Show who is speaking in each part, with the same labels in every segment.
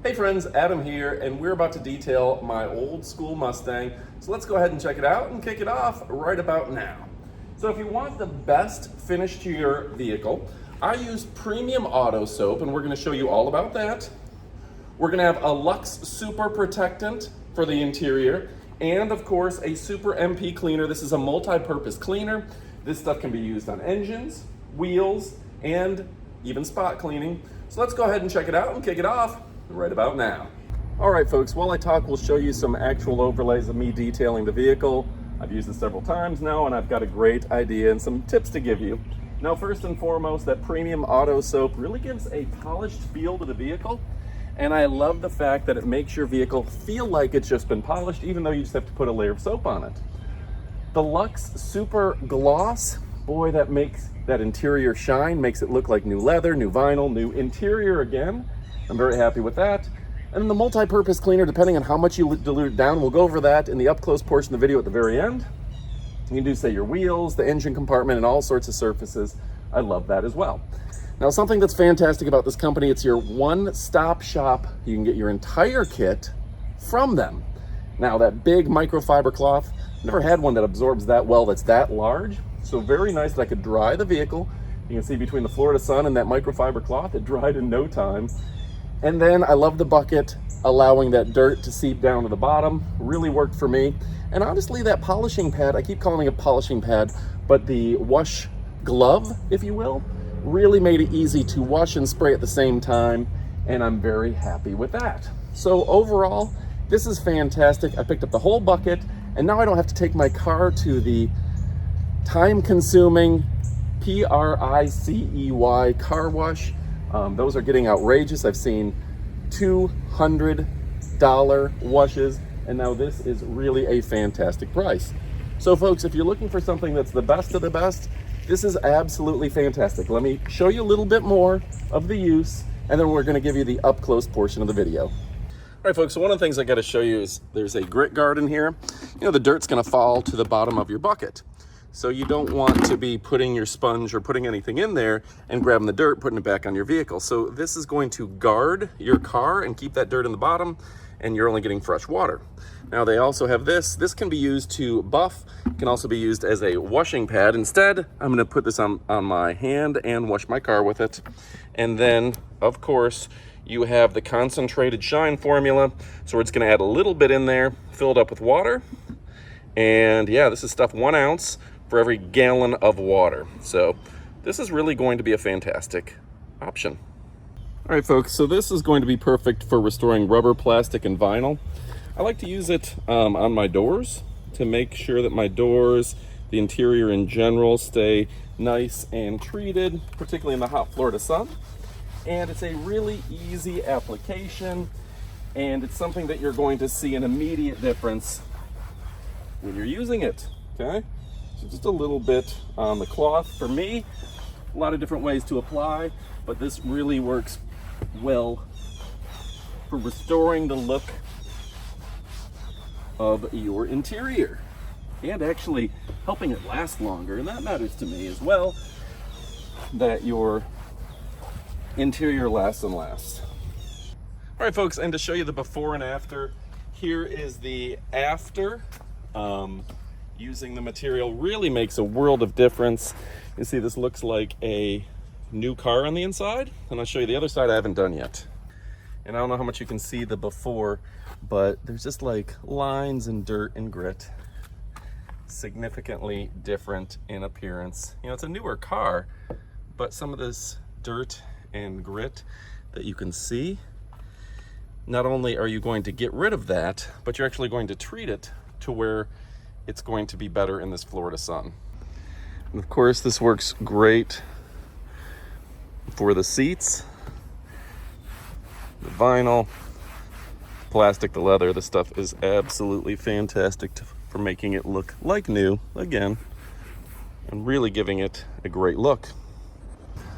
Speaker 1: Hey friends, Adam here, and we're about to detail my old school Mustang. So let's go ahead and check it out and kick it off right about now. So if you want the best finish to your vehicle, I use premium auto soap, and we're gonna show you all about that. We're gonna have a Lux Super Protectant for the interior, and of course a Super MP cleaner. This is a multi-purpose cleaner. This stuff can be used on engines, wheels, and even spot cleaning. So let's go ahead and check it out and kick it off right about now. All right folks, while I talk, we'll show you some actual overlays of me detailing the vehicle. I've used this several times now, and I've got a great idea and some tips to give you. Now first and foremost, that premium auto soap really gives a polished feel to the vehicle. And I love the fact that it makes your vehicle feel like it's just been polished, even though you just have to put a layer of soap on it. The Lux Super Gloss, boy, that makes that interior shine, makes it look like new leather, new vinyl, new interior again. I'm very happy with that. And the multi-purpose cleaner, depending on how much you dilute it down, we'll go over that in the up-close portion of the video at the very end. You can do, say, your wheels, the engine compartment, and all sorts of surfaces. I love that as well. Now, something that's fantastic about this company, it's your one-stop shop. You can get your entire kit from them. Now, that big microfiber cloth, never had one that absorbs that well, that's that large. So very nice that I could dry the vehicle. You can see between the Florida sun and that microfiber cloth, it dried in no time. And then I love the bucket, allowing that dirt to seep down to the bottom. Really worked for me. And honestly, that polishing pad, I keep calling it a polishing pad, but the wash glove, if you will, really made it easy to wash and spray at the same time, and I'm very happy with that. So overall, this is fantastic. I picked up the whole bucket, and now I don't have to take my car to the time-consuming PRICEY car wash. Those are getting outrageous. I've seen $200 washes, and now this is really a fantastic price. So folks, if you're looking for something that's the best of the best, this is absolutely fantastic. Let me show you a little bit more of the use, and then we're gonna give you the up-close portion of the video. All right, folks, so one of the things I gotta show you is there's a grit guard in here. You know, the dirt's gonna fall to the bottom of your bucket. So you don't want to be putting your sponge or putting anything in there and grabbing the dirt, putting it back on your vehicle. So this is going to guard your car and keep that dirt in the bottom, and you're only getting fresh water. Now they also have this. This can be used to buff. It can also be used as a washing pad. Instead, I'm gonna put this on my hand and wash my car with it. And then, of course, you have the concentrated shine formula. So we're just gonna add a little bit in there, filled up with water. And yeah, this is stuff 1 ounce for every gallon of water. So this is really going to be a fantastic option. All right, folks, so this is going to be perfect for restoring rubber, plastic, and vinyl. I like to use it on my doors to make sure that my doors, the interior in general, stay nice and treated, particularly in the hot Florida sun. And it's a really easy application, and it's something that you're going to see an immediate difference when you're using it, okay? So just a little bit on the cloth. For me, a lot of different ways to apply, but this really works well for restoring the look of your interior and actually helping it last longer. And that matters to me as well, that your interior lasts and lasts. All right, folks, and to show you the before and after, here is the after. Using the material really makes a world of difference. You see, this looks like a new car on the inside, and I'll show you the other side I haven't done yet. And I don't know how much you can see the before, but there's just like lines and dirt and grit. Significantly different in appearance. You know, it's a newer car, but some of this dirt and grit that you can see, not only are you going to get rid of that, but you're actually going to treat it to where it's going to be better in this Florida sun. And of course, this works great for the seats, the vinyl, plastic, the leather. This stuff is absolutely fantastic for making it look like new again, and really giving it a great look.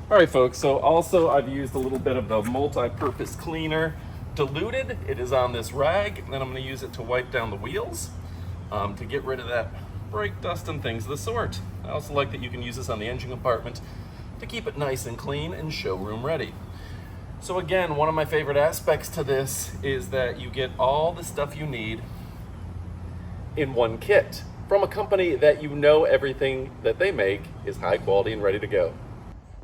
Speaker 1: All right, folks, so also I've used a little bit of the multi-purpose cleaner diluted. It is on this rag, and then I'm going to use it to wipe down the wheels to get rid of that brake dust and things of the sort. I also like that you can use this on the engine compartment to keep it nice and clean and showroom ready. So again, one of my favorite aspects to this is that you get all the stuff you need in one kit from a company that you know everything that they make is high quality and ready to go.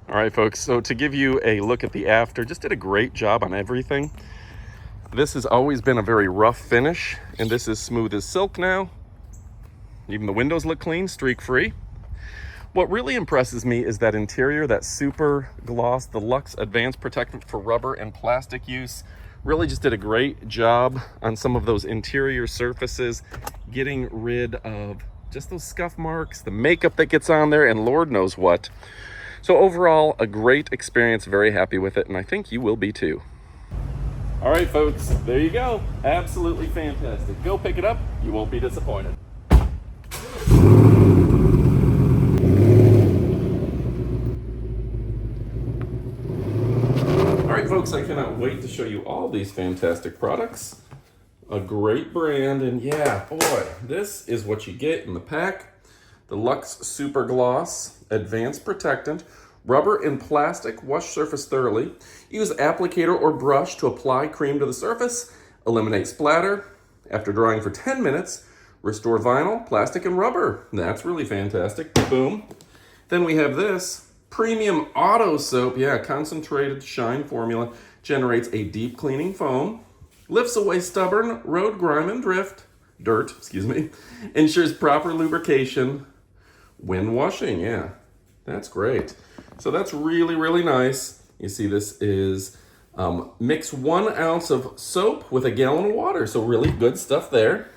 Speaker 1: All right, folks, so to give you a look at the after, just did a great job on everything. This has always been a very rough finish, and this is smooth as silk now. Even the windows look clean, streak-free. What really impresses me is that interior, that super gloss, the Luxe Advanced Protectant for rubber and plastic use. Really just did a great job on some of those interior surfaces, getting rid of just those scuff marks, the makeup that gets on there, and Lord knows what. So overall, a great experience, very happy with it, and I think you will be too. All right, folks, there you go. Absolutely fantastic. Go pick it up. You won't be disappointed. All right, folks, I cannot wait to show you all these fantastic products. A great brand, and yeah, boy, this is what you get in the pack. The Luxe Super Gloss Advanced Protectant, rubber and plastic, wash surface thoroughly. Use applicator or brush to apply cream to the surface, eliminate splatter. After drying for 10 minutes, restore vinyl, plastic, and rubber. That's really fantastic. Boom. Then we have this. Premium Auto Soap, yeah, concentrated shine formula, generates a deep cleaning foam, lifts away stubborn road grime and dirt, ensures proper lubrication when washing, yeah, that's great. So that's really, really nice. You see this is mix 1 ounce of soap with a gallon of water, so really good stuff there.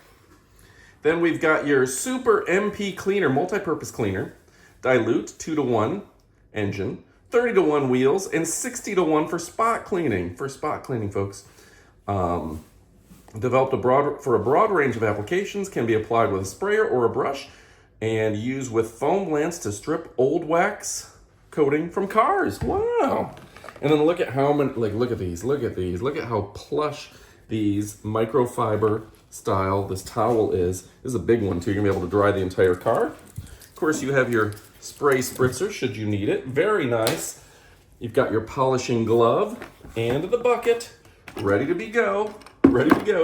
Speaker 1: Then we've got your Super MP Cleaner, multi-purpose cleaner, dilute 2-to-1, engine, 30-to-1 wheels, and 60-to-1 for spot cleaning. For spot cleaning, folks. Developed for a broad range of applications, can be applied with a sprayer or a brush, and used with foam blends to strip old wax coating from cars. Wow! And then look at how many, look at these, look at how plush these microfiber style this towel is. This is a big one too. You're gonna be able to dry the entire car. Of course, you have your spray spritzer should you need it. Very nice. You've got your polishing glove and the bucket ready to go.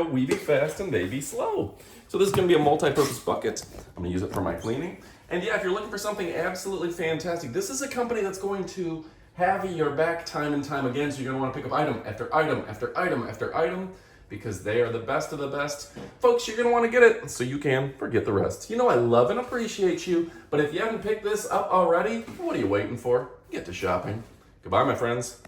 Speaker 1: We be fast and they be slow. So this is gonna be a multi-purpose bucket. I'm gonna use it for my cleaning. And yeah, if you're looking for something absolutely fantastic, this is a company that's going to have your back time and time again. So you're gonna wanna pick up item after item after item after item, because they are the best of the best. Folks, you're gonna wanna get it so you can forget the rest. You know I love and appreciate you, but if you haven't picked this up already, what are you waiting for? Get to shopping. Goodbye, my friends.